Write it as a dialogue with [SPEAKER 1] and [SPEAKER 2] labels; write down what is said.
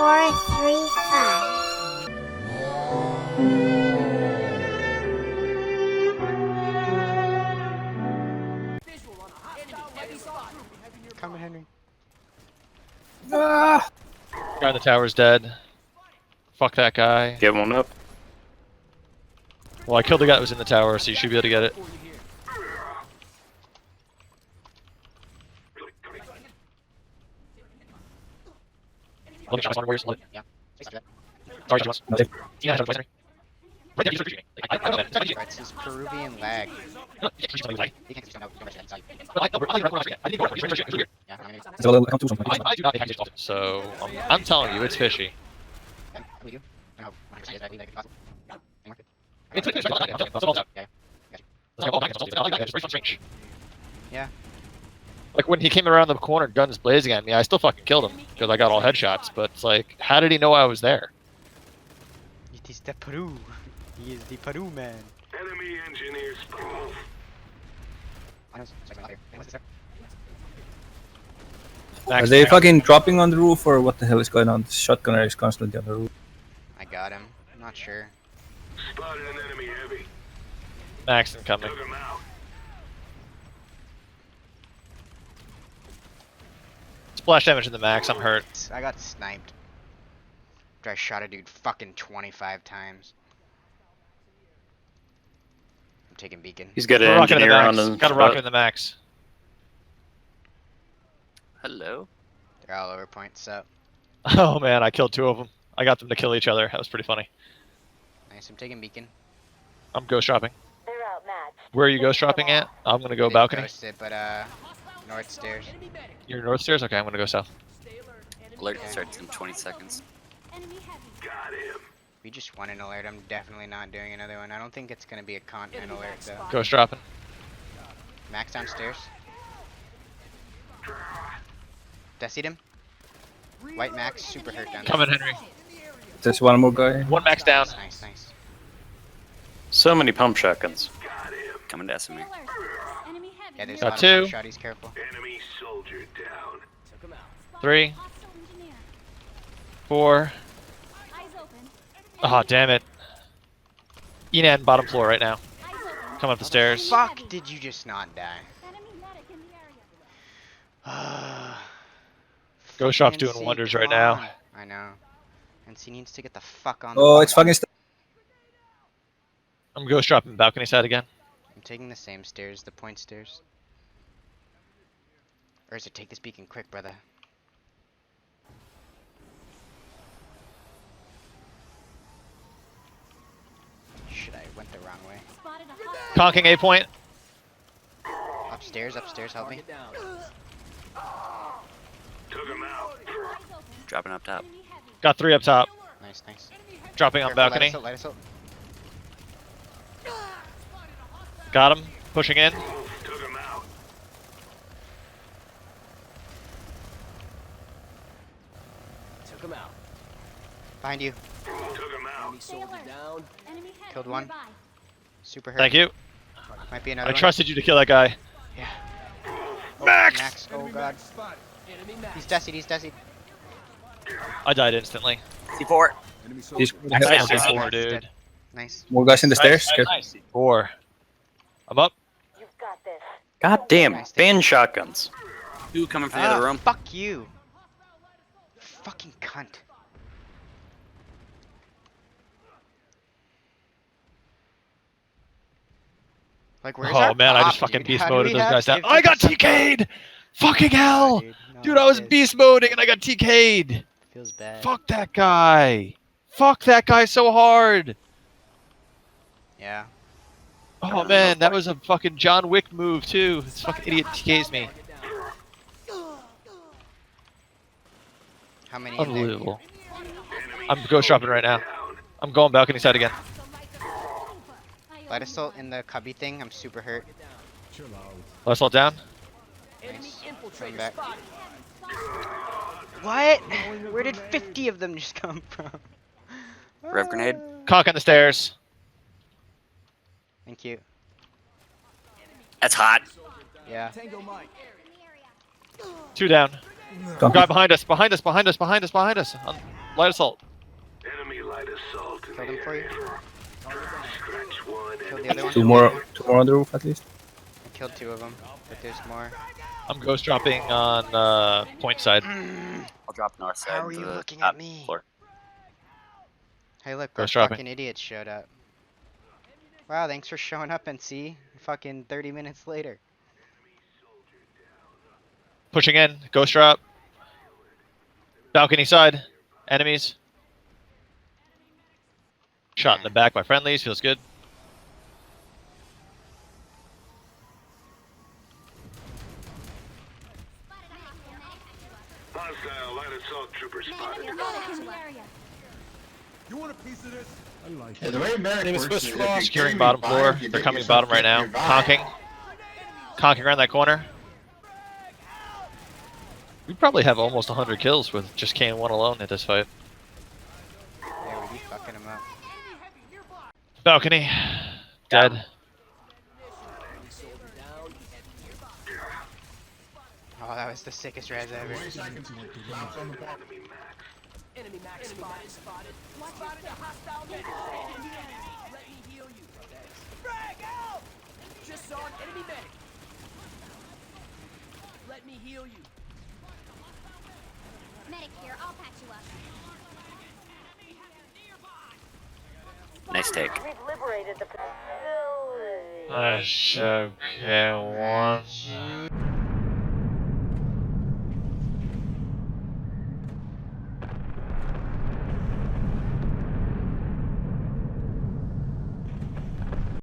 [SPEAKER 1] 5.
[SPEAKER 2] Coming, Henry.
[SPEAKER 3] Ah!
[SPEAKER 4] Guy in the tower's dead. Fuck that guy.
[SPEAKER 5] Get one up.
[SPEAKER 4] Well, I killed the guy that was in the tower, so you should be able to get it. Let me try my warriors.
[SPEAKER 2] Yeah.
[SPEAKER 4] Sorry, Josh.
[SPEAKER 3] No, they-
[SPEAKER 4] Yeah, Josh, right there, he's retreating. I don't know.
[SPEAKER 2] It's his Peruvian lag.
[SPEAKER 4] No, you can't lag.
[SPEAKER 2] He can't stand out. Don't rush it inside.
[SPEAKER 4] But I didn't go. It's weird.
[SPEAKER 2] Yeah, I'm gonna.
[SPEAKER 3] It's a little, I can't do something.
[SPEAKER 4] I do not take often, so I'm telling you, it's fishy.
[SPEAKER 2] Yeah, we do. I know. I'm excited. I think it's possible.
[SPEAKER 4] It's all out.
[SPEAKER 2] Yeah.
[SPEAKER 4] It's very strange.
[SPEAKER 2] Yeah.
[SPEAKER 4] Like when he came around the corner, guns blazing at me, I still fucking killed him because I got all headshots. But it's like, how did he know I was there?
[SPEAKER 2] It is the Peru. He is the Peru man.
[SPEAKER 6] Enemy engineers spot.
[SPEAKER 3] Are they fucking dropping on the roof or what the hell is going on? The shotgunner is constantly on the roof.
[SPEAKER 2] I got him. I'm not sure.
[SPEAKER 6] Spotted an enemy heavy.
[SPEAKER 4] Max incoming.
[SPEAKER 6] Took him out.
[SPEAKER 4] Splash damage in the max. I'm hurt.
[SPEAKER 2] I got sniped. After I shot a dude fucking 25 times. I'm taking beacon.
[SPEAKER 5] He's got
[SPEAKER 4] Got a
[SPEAKER 5] an
[SPEAKER 4] rocket in the
[SPEAKER 5] engineer on
[SPEAKER 4] max.
[SPEAKER 5] the
[SPEAKER 4] Got a rocket in the max.
[SPEAKER 5] Hello.
[SPEAKER 2] They're all over point, so.
[SPEAKER 4] Oh man, I killed 2 of them. I got them to kill each other. That was pretty funny.
[SPEAKER 2] Nice, I'm taking beacon.
[SPEAKER 4] I'm ghost dropping. Where are you ghost dropping at? I'm gonna go balcony.
[SPEAKER 2] Ghosted, but north stairs.
[SPEAKER 4] You're north stairs? Okay, I'm gonna go south.
[SPEAKER 5] Alert starts in 20 seconds.
[SPEAKER 6] Got him.
[SPEAKER 2] We just won an alert. I'm definitely not doing another one. I don't think it's gonna be a continent alert though.
[SPEAKER 4] Ghost dropping.
[SPEAKER 2] Max downstairs. Desied him. White Max, super hurt down there.
[SPEAKER 4] Coming, Henry.
[SPEAKER 3] There's one more guy.
[SPEAKER 4] 1 max down.
[SPEAKER 2] Nice, nice.
[SPEAKER 5] So many pump shotguns.
[SPEAKER 7] Coming to SME.
[SPEAKER 2] Yeah, there's
[SPEAKER 4] Got
[SPEAKER 2] a lot
[SPEAKER 4] 2.
[SPEAKER 2] of shotties, careful.
[SPEAKER 6] Enemy soldier down.
[SPEAKER 4] 3. 4. Oh, damn it. Enan, bottom floor right now. Come up the stairs.
[SPEAKER 2] Fuck, did you just not die?
[SPEAKER 4] Ghost Shop's
[SPEAKER 2] Fucking
[SPEAKER 4] doing
[SPEAKER 2] NC,
[SPEAKER 4] wonders
[SPEAKER 2] come
[SPEAKER 4] right now.
[SPEAKER 2] on. I know. NC needs to get the fuck on the
[SPEAKER 3] Oh, it's
[SPEAKER 2] ball.
[SPEAKER 3] fucking.
[SPEAKER 4] I'm ghost dropping balcony side again.
[SPEAKER 2] I'm taking the same stairs, the point stairs. Or is it take this beacon quick, brother? Shit, I went the wrong way.
[SPEAKER 4] Conking A point.
[SPEAKER 2] Upstairs, upstairs, help me.
[SPEAKER 6] Took him out.
[SPEAKER 7] Dropping up top.
[SPEAKER 4] Got 3 up top.
[SPEAKER 2] Nice, nice.
[SPEAKER 4] Dropping on
[SPEAKER 2] Careful,
[SPEAKER 4] balcony.
[SPEAKER 2] Light us out.
[SPEAKER 4] Got him. Pushing in.
[SPEAKER 6] Took him out.
[SPEAKER 2] Behind you.
[SPEAKER 6] Took him out.
[SPEAKER 2] Killed one. Super hurt.
[SPEAKER 4] Thank you.
[SPEAKER 2] Might be another
[SPEAKER 4] I
[SPEAKER 2] one.
[SPEAKER 4] trusted you to kill that guy.
[SPEAKER 2] Yeah. Oh,
[SPEAKER 4] Max!
[SPEAKER 2] Max, oh god. He's desied, he's desied.
[SPEAKER 4] I died instantly.
[SPEAKER 7] C4.
[SPEAKER 3] These
[SPEAKER 4] Nice
[SPEAKER 2] Nice,
[SPEAKER 4] C4,
[SPEAKER 2] nice,
[SPEAKER 4] dude.
[SPEAKER 2] dead. Nice.
[SPEAKER 3] more guys in the stairs. Careful.
[SPEAKER 4] Nice C4. I'm up.
[SPEAKER 5] God damn,
[SPEAKER 2] Nice.
[SPEAKER 5] ban shotguns.
[SPEAKER 7] 2 coming from the other room.
[SPEAKER 2] Fuck you. Fucking cunt. Like, where's
[SPEAKER 4] Oh
[SPEAKER 2] our
[SPEAKER 4] man, I
[SPEAKER 2] pop,
[SPEAKER 4] just fucking
[SPEAKER 2] dude?
[SPEAKER 4] beast
[SPEAKER 2] How do
[SPEAKER 4] moded
[SPEAKER 2] we
[SPEAKER 4] those
[SPEAKER 2] have
[SPEAKER 4] guys down.
[SPEAKER 2] 50?
[SPEAKER 4] I got TK'd! Fucking hell!
[SPEAKER 2] No,
[SPEAKER 4] Dude, I was
[SPEAKER 2] it
[SPEAKER 4] beast moding and I got TK'd!
[SPEAKER 2] feels bad.
[SPEAKER 4] Fuck that guy! Fuck that guy so hard!
[SPEAKER 2] Yeah.
[SPEAKER 4] Oh man, that was a fucking John Wick move too. This fucking idiot TKs me.
[SPEAKER 2] How many in there?
[SPEAKER 4] Unbelievable. I'm ghost dropping right now. I'm going balcony side again.
[SPEAKER 2] Light assault in the cubby thing. I'm super hurt.
[SPEAKER 4] Let's all down.
[SPEAKER 2] Nice. Coming back. What? Where did 50 of them just come from?
[SPEAKER 7] Rev grenade.
[SPEAKER 4] Conk on the stairs.
[SPEAKER 2] Thank you.
[SPEAKER 7] That's hot.
[SPEAKER 2] Yeah.
[SPEAKER 4] 2 down.
[SPEAKER 3] Don't
[SPEAKER 4] Guy behind us, behind us, behind us, behind us, behind us. On Light assault.
[SPEAKER 6] Enemy light assault in
[SPEAKER 2] Killed
[SPEAKER 6] the
[SPEAKER 2] him for you.
[SPEAKER 6] area. Scratch one.
[SPEAKER 2] Killed the
[SPEAKER 6] enemy
[SPEAKER 2] other one.
[SPEAKER 3] Two more on the roof at least.
[SPEAKER 2] I killed 2 of them, but there's more.
[SPEAKER 4] I'm ghost dropping on point side.
[SPEAKER 7] I'll drop north side.
[SPEAKER 2] How are
[SPEAKER 7] to
[SPEAKER 2] you
[SPEAKER 7] the
[SPEAKER 2] looking
[SPEAKER 7] top
[SPEAKER 2] at me?
[SPEAKER 7] floor.
[SPEAKER 2] Hey, look, our
[SPEAKER 4] Ghost dropping.
[SPEAKER 2] fucking idiots showed up. Wow, thanks for showing up, NC. Fucking 30 minutes later.
[SPEAKER 4] Pushing in. Ghost drop. Balcony side. Enemies. Shot in the back by friendlies. Feels good.
[SPEAKER 6] Hostile light assault trooper spotted.
[SPEAKER 1] You want a piece of this? I like
[SPEAKER 8] Yeah, the way America works is if you
[SPEAKER 4] Securing
[SPEAKER 8] claim
[SPEAKER 4] bottom
[SPEAKER 8] your
[SPEAKER 4] floor.
[SPEAKER 8] vibe, you
[SPEAKER 4] They're
[SPEAKER 8] get
[SPEAKER 4] coming
[SPEAKER 8] yourself
[SPEAKER 4] bottom right now.
[SPEAKER 8] your vibe.
[SPEAKER 4] Conking. Conking around that corner. We probably have almost 100 kills with just Kane 1 alone at this fight.
[SPEAKER 2] Yeah, we be fucking them up.
[SPEAKER 4] Balcony. Dead.
[SPEAKER 2] Oh, that was the sickest res ever.
[SPEAKER 6] Enemy max.
[SPEAKER 1] Enemy max spotted. Spotted a hostile medic. Let me heal you. Frag out! Just saw an enemy medic. Let me heal you.
[SPEAKER 9] Medic here, I'll patch you up.
[SPEAKER 7] Nice take.
[SPEAKER 9] We've liberated the facility.
[SPEAKER 4] Okay, one.